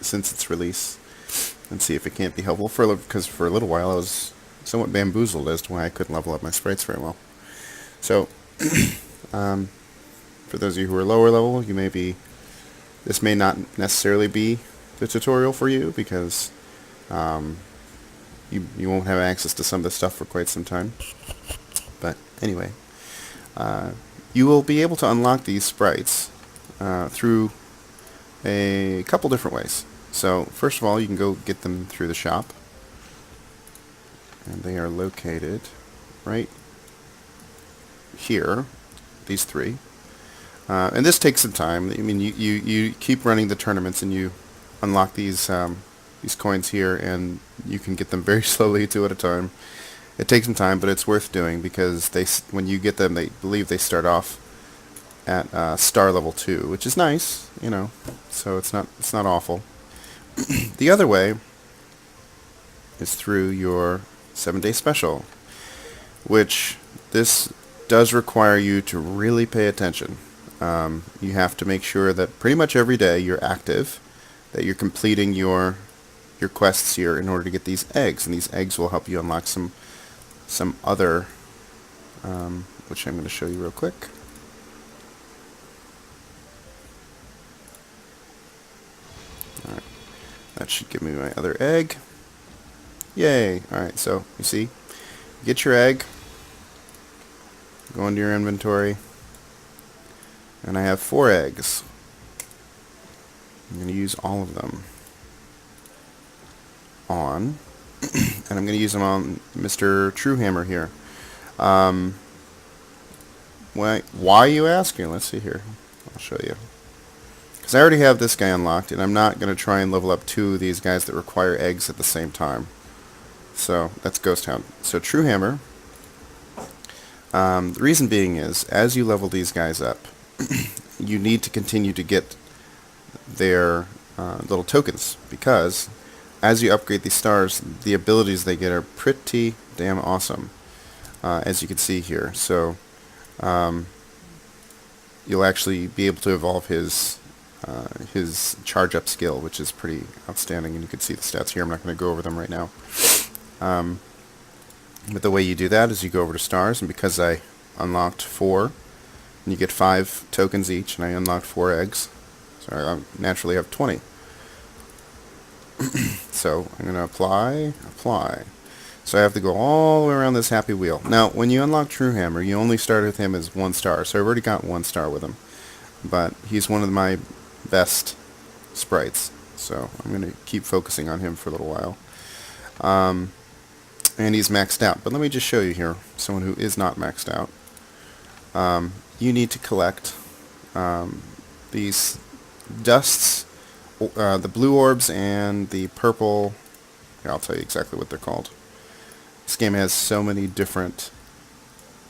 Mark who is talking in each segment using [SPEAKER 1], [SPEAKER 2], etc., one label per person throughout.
[SPEAKER 1] since its release, and see if it can't be helpful. Because for a little while I was somewhat bamboozled as to why I couldn't level up my sprites very well. So, for those of you who are lower level, this may not necessarily be the tutorial for you, because you won't have access to some of this stuff for quite some time. But anyway, you will be able to unlock these sprites through a couple different ways. So first of all, you can go get them through the shop, and they are located right here, these three. And this takes some time. I mean, you keep running the tournaments and you unlock these coins here, and you can get them very slowly, 2 at a time. It takes some time, but it's worth doing, because when you get them, they believe they start off at star level 2, which is nice, you know. So it's not awful. The other way is through your 7-day special, which this does require you to really pay attention. You have to make sure that pretty much every day you're active, that you're completing your quests here in order to get these eggs, and these eggs will help you unlock some other, which I'm going to show you real quick. Alright, that should give me my other egg. Yay! Alright, so you see, you get your egg, go into your inventory, and I have 4 eggs. I'm going to use all of them on, and I'm going to use them on Mr. Truehammer here. Why you asking? Let's see here. I'll show you. Because I already have this guy unlocked, and I'm not going to try and level up 2 of these guys that require eggs at the same time. So that's Ghost Hound. So Truehammer. The reason being is, as you level these guys up, you need to continue to get their little tokens, because as you upgrade these stars, the abilities they get are pretty damn awesome, as you can see here. So you'll actually be able to evolve his charge up skill, which is pretty outstanding, and you can see the stats here. I'm not going to go over them right now. But the way you do that is you go over to stars, and because I unlocked 4, and you get 5 tokens each, and I unlocked 4 eggs, so I naturally have 20. So I'm going to apply. So I have to go all the way around this happy wheel. Now, when you unlock Truehammer, you only start with him as 1 star, so I've already got 1 star with him. But he's one of my best sprites, so I'm going to keep focusing on him for a little while. And he's maxed out. But let me just show you here, someone who is not maxed out. You need to collect these dusts, the blue orbs and the purple. Here, I'll tell you exactly what they're called. This game has so many different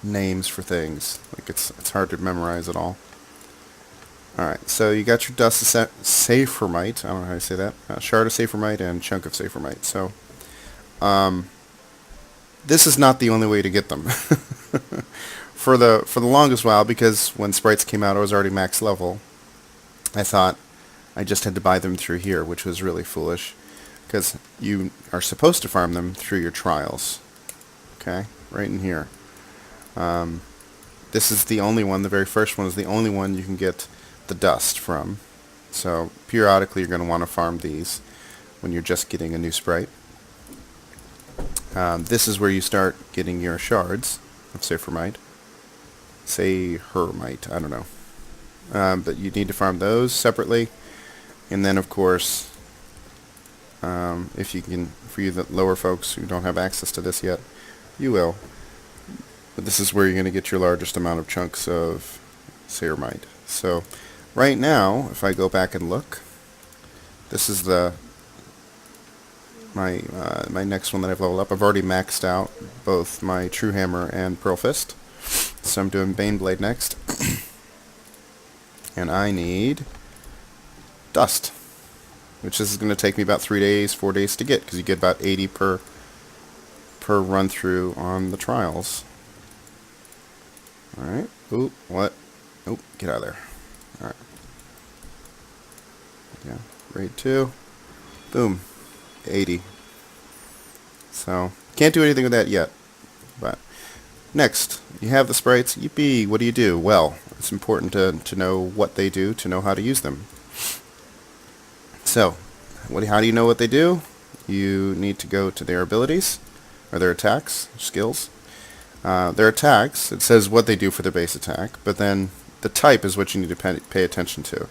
[SPEAKER 1] names for things, like it's hard to memorize it all. Alright, so you got your dust of Saphirmite, I don't know how to say that, Shard of Saphirmite and Chunk of Saphirmite. So this is not the only way to get them. For the longest while, because when Sprites came out I was already max level, I thought I just had to buy them through here, which was really foolish, because you are supposed to farm them through your trials. Okay, right in here. This is the only one, the very first one is the only one you can get the dust from. So periodically you're going to want to farm these when you're just getting a new sprite. This is where you start getting your shards of Saphirmite. I don't know. But you need to farm those separately. And then, of course, if you can, for you the lower folks who don't have access to this yet, you will. But this is where you're going to get your largest amount of chunks of Saphirmite. So, right now, if I go back and look, this is my next one that I've leveled up. I've already maxed out both my Truehammer and Pearl Fist. So I'm doing Baneblade next. And I need dust, which is going to take me about 3 days, 4 days to get, because you get about 80 per run through on the trials. Alright. Ooh, what? Oh, get out of there. Alright. Yeah. Raid 2. Boom. 80. So, can't do anything with that yet. But next, you have the sprites. Yippee! What do? Well, it's important to know what they do, to know how to use them. So, how do you know what they do? You need to go to their abilities, or their attacks, skills. Their attacks, it says what they do for their base attack, but then the type is what you need to pay attention to.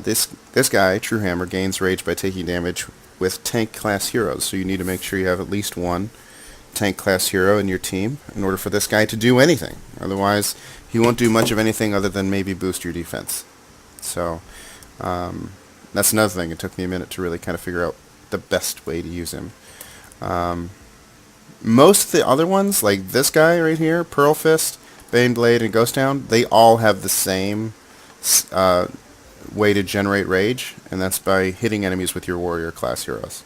[SPEAKER 1] This guy, True Hammer, gains rage by taking damage with tank class heroes, so you need to make sure you have at least one tank class hero in your team in order for this guy to do anything. Otherwise, he won't do much of anything other than maybe boost your defense. So, that's another thing. It took me a minute to really kind of figure out the best way to use him. Most of the other ones, like this guy right here, Pearl Fist, Bane Blade, and Ghost Hound, they all have the same way to generate rage, and that's by hitting enemies with your warrior class heroes.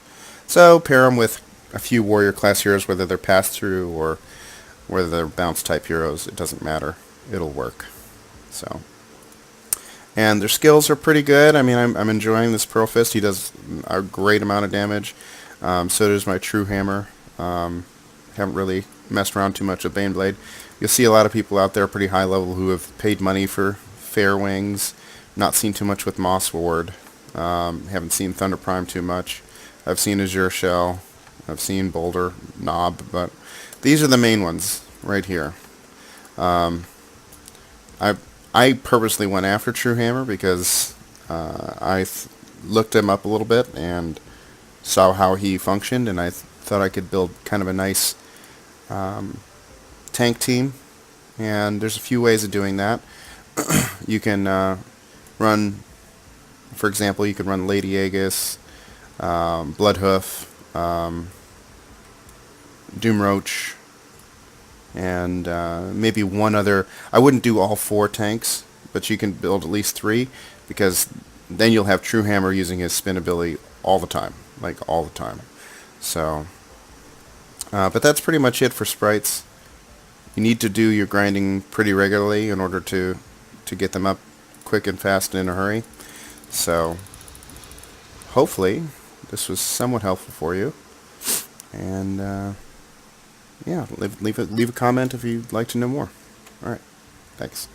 [SPEAKER 1] So pair them with a few warrior class heroes, whether they're pass-through or whether they're bounce type heroes, it doesn't matter. It'll work. So, and their skills are pretty good. I mean, I'm enjoying this Pearl Fist. He does a great amount of damage. So does my True Hammer. Haven't really messed around too much with Bane Blade. You'll see a lot of people out there pretty high level who have paid money for Fair Wings. Not seen too much with Moss Ward. Haven't seen Thunder Prime too much. I've seen Azure Shell. I've seen Boulder, Knob, but these are the main ones right here. I purposely went after True Hammer because I looked him up a little bit and saw how he functioned, and I thought I could build kind of a nice tank team. And there's a few ways of doing that. You can run, for example, you could run Lady Aegis, Bloodhoof, Doomroach, and maybe one other. I wouldn't do all 4 tanks, but you can build at least 3, because then you'll have True Hammer using his spin ability all the time, like all the time. So, but that's pretty much it for sprites. You need to do your grinding pretty regularly in order to get them up quick and fast and in a hurry. So, hopefully, this was somewhat helpful for you. And yeah, leave a comment if you'd like to know more. All right, thanks.